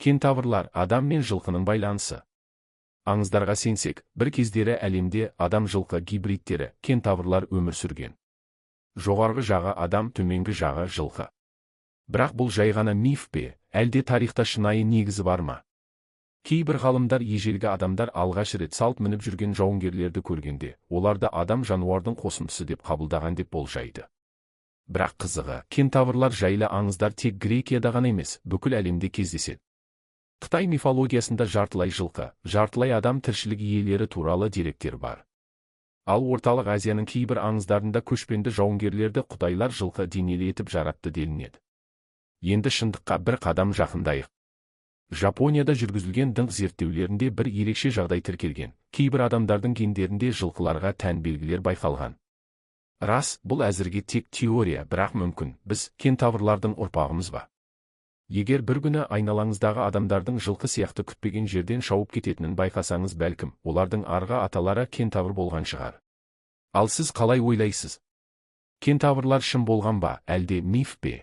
Кентаврлар адам мен жылқының байланысы. Аңыздарға сенсек, бір кездері әлемде адам-жылқы гибридтері, кентаврлар өмір сүрген. Жоғарғы жағы адам, төменгі жағы жылқы. Бірақ бұл жай ғана миф пе, әлде тарихта шынайы негізі бар ма? Кейбір ғалымдар ежелгі адамдар алғаш рет салт мініп жүрген жауынгерлерді көргенде, оларды адам-жануардың қосындысы деп қабылдаған деп болжайды. Бірақ қызығы, кентаврлар жайлы аңыздар тек Грекияда ғана емес, бүкіл әлемде кездеседі. Қытай мифологиясында жартылай жылқы, жартылай адам тіршілік иелері туралы деректер бар. Ал орталық Азияның кейбір аңыздарында көшпенді жауынгерлерді құдайлар жылқы денелі етіп жаратты делінеді. Енді шындыққа бір қадам жақындайық. Жапонияда жүргізілген дың зерттеулерінде бір ерекше жағдай тіркелген. Кейбір адамдардың гендерінде жылқыларға тән белгілер байқалған. Рас, бұл әзірге тек теория, бірақ мүмкін, біз кентаврлардың ұрпағымыз ба? Егер бір күні айналаңыздағы адамдардың жылқы сияқты күтпеген жерден шауып кететінін байқасаңыз, бәлкім, олардың арғы аталары кентавр болған шығар. Ал сіз қалай ойлайсыз? Кентаврлар шын болған ба, әлде миф пе?